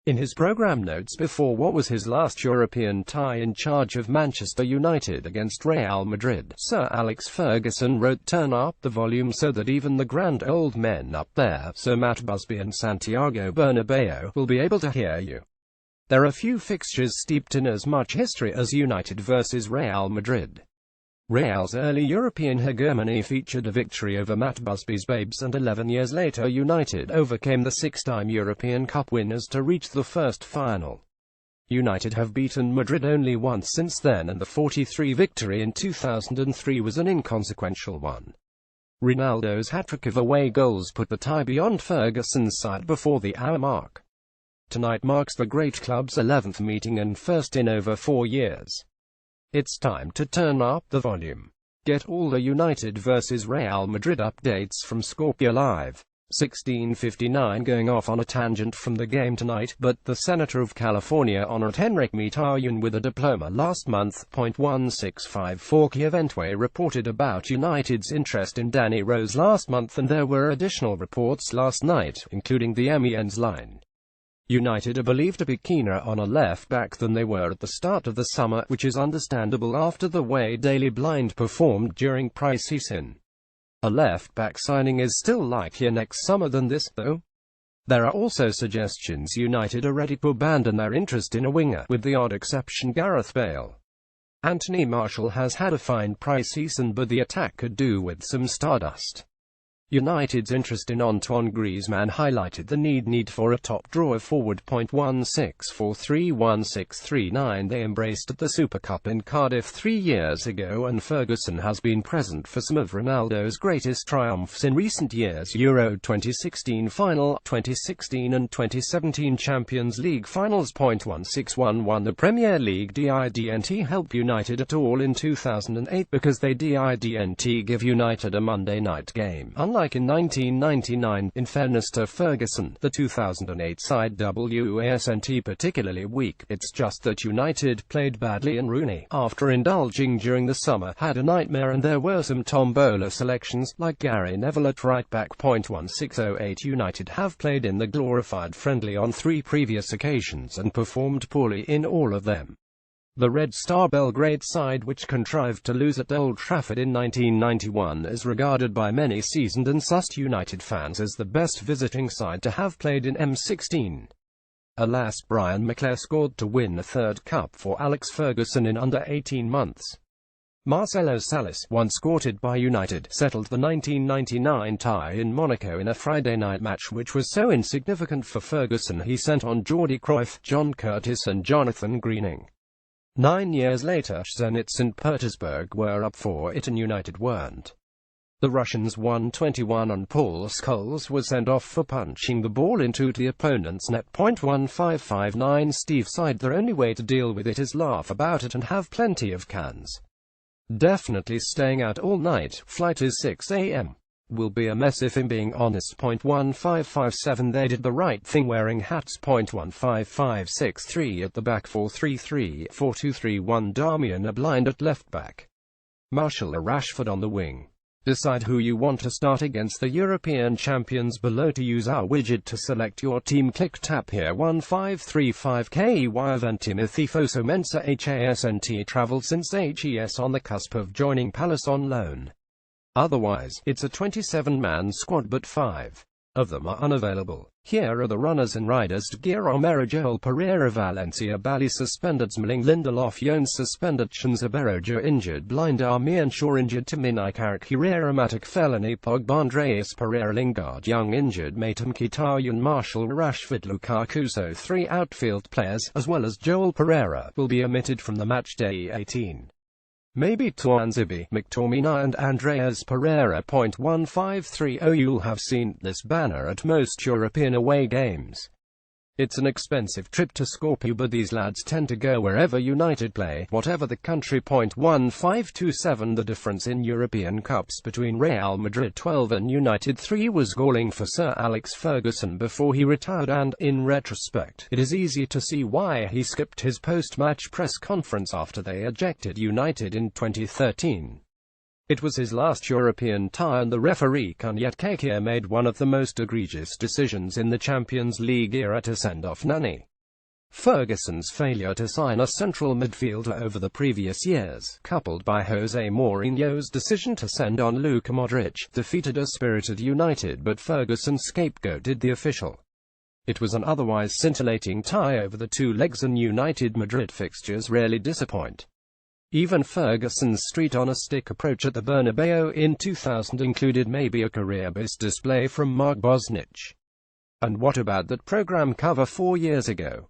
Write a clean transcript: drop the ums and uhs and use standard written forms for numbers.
In his programme notes before what was his last European tie in charge of Manchester United against Real Madrid, Sir Alex Ferguson wrote, "Turn up the volume so that even the grand old men up there, Sir Matt Busby and Santiago Bernabeu, will be able to hear you." There are few fixtures steeped in as much history as United versus Real Madrid. Real's early European hegemony featured a victory over Matt Busby's Babes, and 11 years later United overcame the six-time European Cup winners to reach the first final. United have beaten Madrid only once since then, and the 43 victory in 2003 was an inconsequential one. Ronaldo's hat-trick of away goals put the tie beyond Ferguson's side before the hour mark. Tonight marks the great club's 11th meeting and first in over 4 years. It's time to turn up the volume. Get all the United vs Real Madrid updates from Scorpio Live. 1659 going off on a tangent from the game tonight, but the Senator of California honored Henrik Mkhitaryan with a diploma last month. 1654 Kieventwe reported about United's interest in Danny Rose last month, and there were additional reports last night, including the MEN's line. United are believed to be keener on a left-back than they were at the start of the summer, which is understandable after the way Daily Blind performed during pre-season. A left-back signing is still likelier next summer than this, though. There are also suggestions United are ready to abandon their interest in a winger, with the odd exception Gareth Bale. Anthony Martial has had a fine pre-season, but the attack could do with some stardust. United's interest in Antoine Griezmann highlighted the need for a top-drawer forward. 1639 they embraced at the Super Cup in Cardiff 3 years ago, and Ferguson has been present for some of Ronaldo's greatest triumphs in recent years: Euro 2016 final, 2016 and 2017 Champions League finals. 1611 The Premier League didn't help United at all in 2008 because they didn't give United a Monday night game, unlike in 1999. In fairness to Ferguson, the 2008 side wasn't particularly weak, it's just that United played badly and Rooney, after indulging during the summer, had a nightmare, and there were some tombola selections, like Gary Neville at right back. 1608 United have played in the glorified friendly on 3 previous occasions and performed poorly in all of them. The Red Star Belgrade side, which contrived to lose at Old Trafford in 1991, is regarded by many seasoned and sussed United fans as the best visiting side to have played in M16. Alas, Brian McClare scored to win a third cup for Alex Ferguson in under 18 months. Marcelo Salas, once courted by United, settled the 1999 tie in Monaco in a Friday night match which was so insignificant for Ferguson he sent on Jordi Cruyff, John Curtis and Jonathan Greening. 9 years later, Zenit St. Petersburg were up for it and United weren't. The Russians won 21 and Paul Scholes was sent off for punching the ball into the opponent's net. 1559 Steve sighed, "Their only way to deal with it is laugh about it and have plenty of cans. Definitely staying out all night, flight is 6 a.m. Will be a mess if I'm being honest." 1557 They did the right thing wearing hats. 15563 at the back, 4-3-3, 4-2-3-1 Darmian are blind at left back. Martial or Rashford on the wing. Decide who you want to start against the European champions below. To use our widget to select your team, click tap here. 1535 KY Timothy Fosu Mensah HASNT travelled since HES on the cusp of joining Palace on loan. Otherwise, it's a 27-man squad, but 5 of them are unavailable. Here are the runners and riders: Gear Romero, Joel Pereira, Valencia Bali suspended, Smalling Lindelof, Jones suspended, Shanzaberoja injured, Blind Armian Shaw injured, Timini Carrick, Herrera Matic Felony, Pogba Andreas Pereira, Lingard Young injured, Matum Mkhitaryan, Martial, Rashford, Lukaku. So 3 outfield players, as well as Joel Pereira, will be omitted from the matchday 18. Maybe Tuanzebe, McTominay and Andreas Pereira. 1530 You'll have seen this banner at most European away games. It's an expensive trip to Skopje, but these lads tend to go wherever United play, whatever the country. 1527 The difference in European Cups between Real Madrid 12 and United 3 was galling for Sir Alex Ferguson before he retired, and, in retrospect, it is easy to see why he skipped his post-match press conference after they ejected United in 2013. It was his last European tie, and the referee Kunyet Kekir made one of the most egregious decisions in the Champions League era to send off Nani. Ferguson's failure to sign a central midfielder over the previous years, coupled by Jose Mourinho's decision to send on Luka Modric, defeated a spirited United, but Ferguson scapegoated the official. It was an otherwise scintillating tie over the two legs, and United Madrid fixtures rarely disappoint. Even Ferguson's street-on-a-stick approach at the Bernabeu in 2000 included maybe a career-best display from Mark Bosnich. And what about that program cover 4 years ago?